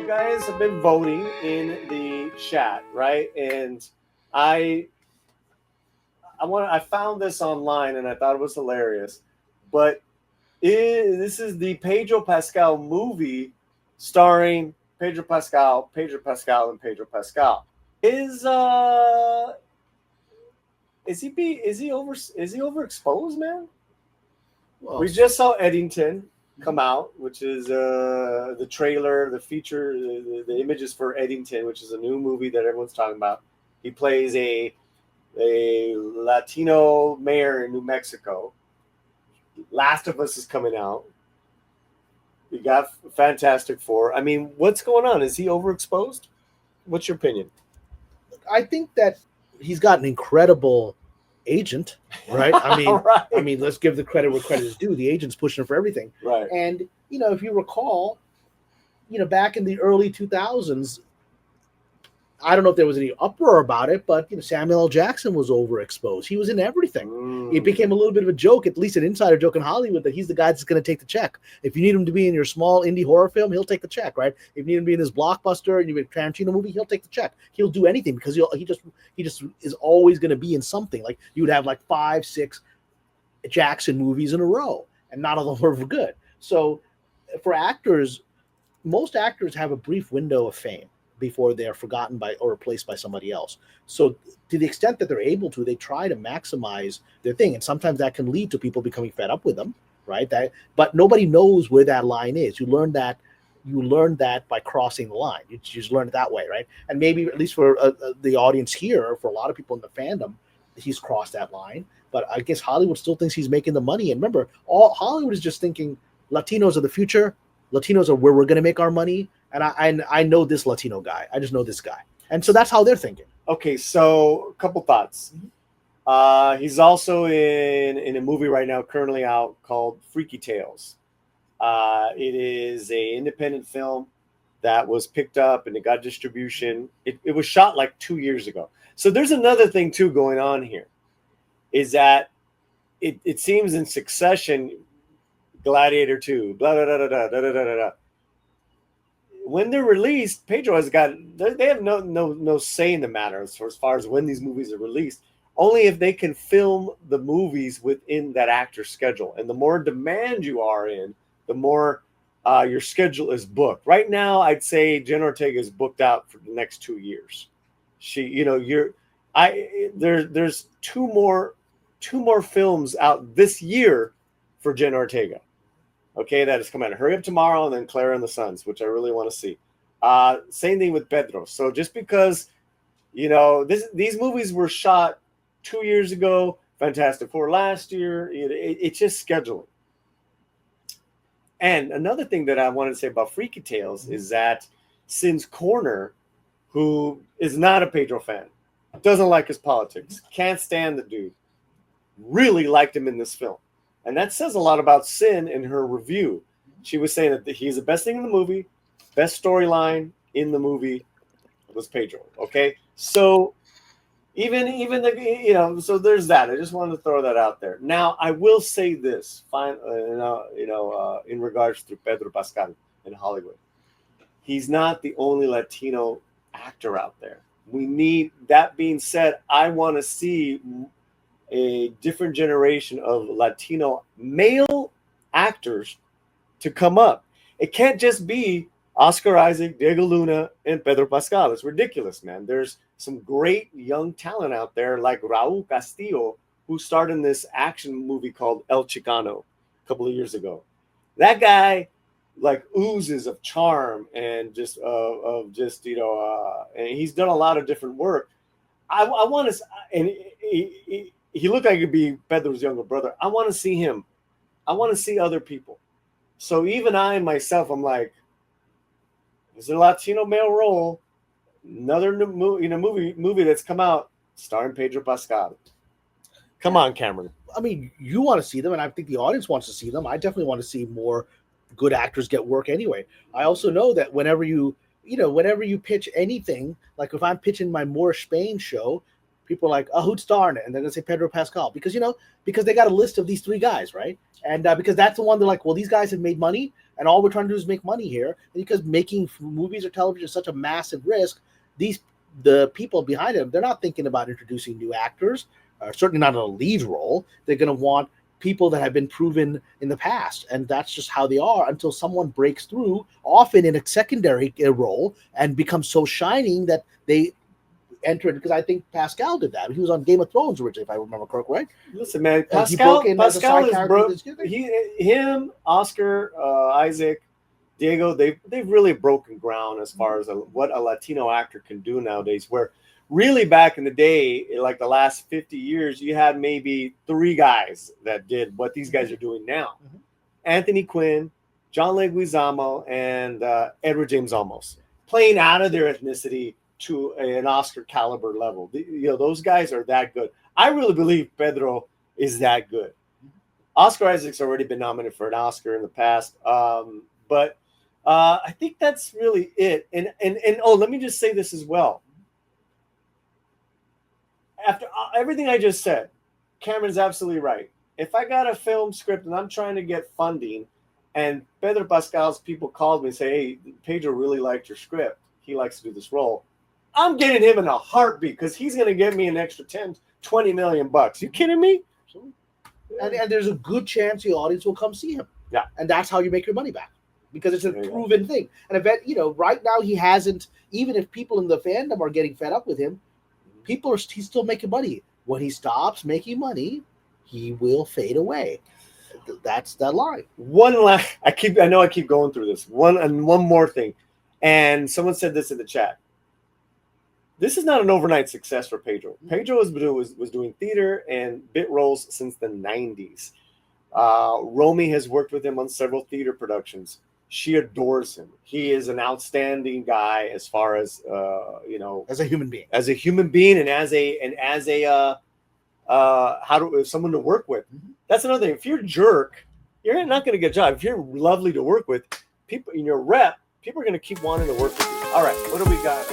you guys have been voting in the chat, right? And I I found this online and I thought it was hilarious. But this is the Pedro Pascal movie starring Pedro Pascal, and Pedro Pascal. Is is he overexposed, man? Well, We just saw Eddington come out, which is the trailer, the feature, the images for Eddington, which is a new movie that everyone's talking about. He plays a Latino mayor in New Mexico. Last of Us is coming out. We got Fantastic Four. I mean, what's going on? Is he overexposed? What's your opinion? I think that he's got an incredible agent, right? Right. I mean, let's give the credit where credit is due. The agent's pushing for everything, Right. and if you recall, back in the early 2000s, I don't know if there was any uproar about it, but Samuel L. Jackson was overexposed. He was in everything. It became a little bit of a joke, at least an insider joke in Hollywood, that he's the guy that's going to take the check. If you need him to be in your small indie horror film, he'll take the check, right? If you need him to be in this blockbuster and you have a Tarantino movie, he'll take the check. He'll do anything because he just is always going to be in something. Like you would have like 5, 6 Jackson movies in a row, and not all of them were good. So for actors, most actors have a brief window of fame before they're forgotten by or replaced by somebody else. So to the extent that they're able to, they try to maximize their thing. And sometimes that can lead to people becoming fed up with them, right? But nobody knows where that line is. You learn that by crossing the line. You just learn it that way, right? And maybe at least for the audience here, for a lot of people in the fandom, he's crossed that line. But I guess Hollywood still thinks he's making the money. And remember, all Hollywood is just thinking Latinos are the future. Latinos are where we're going to make our money. And I know this Latino guy. I just know this guy. And so that's how they're thinking. Okay, so a couple thoughts. He's also in a movie right now, currently out, called Freaky Tales. It is an independent film that was picked up and it got distribution. It was shot like 2 years ago. So there's another thing, too, going on here, is that it seems in succession, Gladiator 2, blah, blah, blah, blah, blah, blah, blah, blah, blah. When they're released, Pedro has got they have no say in the matter as far as when these movies are released. Only if they can film the movies within that actor's schedule. And the more demand you are in, the more your schedule is booked. Right now, I'd say Jen Ortega is booked out for the next 2 years. There's two more films out this year for Jen Ortega. Okay, that is coming out. Hurry Up Tomorrow and then Clara and the Sons, which I really want to see. Same thing with Pedro. So just because, these movies were shot 2 years ago, Fantastic Four last year, it's just scheduling. And another thing that I wanted to say about Freaky Tales is that Sin's Corner, who is not a Pedro fan, doesn't like his politics, can't stand the dude, really liked him in this film. And that says a lot about Sin in her review. She was saying that he's the best thing in the movie, best storyline in the movie was Pedro. Okay, so even so there's that. I just wanted to throw that out there. Now I will say this, in regards to Pedro Pascal in Hollywood, he's not the only Latino actor out there. We need. That being said, I want to see a different generation of Latino male actors to come up. It can't just be Oscar Isaac, Diego Luna, and Pedro Pascal. It's ridiculous, man. There's some great young talent out there like Raul Castillo, who starred in this action movie called El Chicano a couple of years ago. That guy like oozes of charm and and he's done a lot of different work. I want to, and he looked like he could be Pedro's younger brother. I want to see him. I want to see other people. So even I myself, I'm like, there's a Latino male role, another movie that's come out starring Pedro Pascal. Come on, Cameron. I mean, you want to see them, and I think the audience wants to see them. I definitely want to see more good actors get work anyway. I also know that whenever you pitch anything, like if I'm pitching my More Spain show, people are like, oh, who'd star in it? And they're going to say Pedro Pascal because they got a list of these 3 guys, right? And because that's the one they're like, well, these guys have made money. and all we're trying to do is make money here. And because making movies or television is such a massive risk, the people behind them, they're not thinking about introducing new actors, certainly not in a lead role. They're going to want people that have been proven in the past, and that's just how they are until someone breaks through, often in a secondary role, and becomes so shining that they enter it. Because I think Pascal did that. He was on Game of Thrones originally, if I remember correctly, right? Listen, man, Pascal him, Oscar, Isaac, Diego, they've really broken ground as far as what a Latino actor can do nowadays. Where really back in the day, like the last 50 years, you had maybe 3 guys that did what these guys are doing now. Mm-hmm. Anthony Quinn, John Leguizamo, and Edward James Olmos, playing out of their ethnicity to an Oscar caliber level. Those guys are that good. I really believe Pedro is that good. Oscar Isaac's already been nominated for an Oscar in the past, but I think that's really it. And let me just say this as well. After everything I just said, Cameron's absolutely right. If I got a film script and I'm trying to get funding, and Pedro Pascal's people called me and say, "Hey, Pedro really liked your script. He likes to do this role," I'm getting him in a heartbeat because he's going to give me an extra 10, 20 million bucks. You kidding me? And there's a good chance the audience will come see him. Yeah. And that's how you make your money back, because it's a proven thing. And I bet, right now he hasn't, even if people in the fandom are getting fed up with him, he's still making money. When he stops making money, he will fade away. That's that line. I know I keep going through this. One more thing. And someone said this in the chat. This is not an overnight success for Pedro. Pedro was doing theater and bit roles since the 90s. Romy has worked with him on several theater productions. She adores him. He is an outstanding guy as far as as a human being, and someone to work with. Mm-hmm. That's another thing. If you're a jerk, you're not going to get a job. If you're lovely to work with, people in your rep, people are going to keep wanting to work with you. All right, what do we got?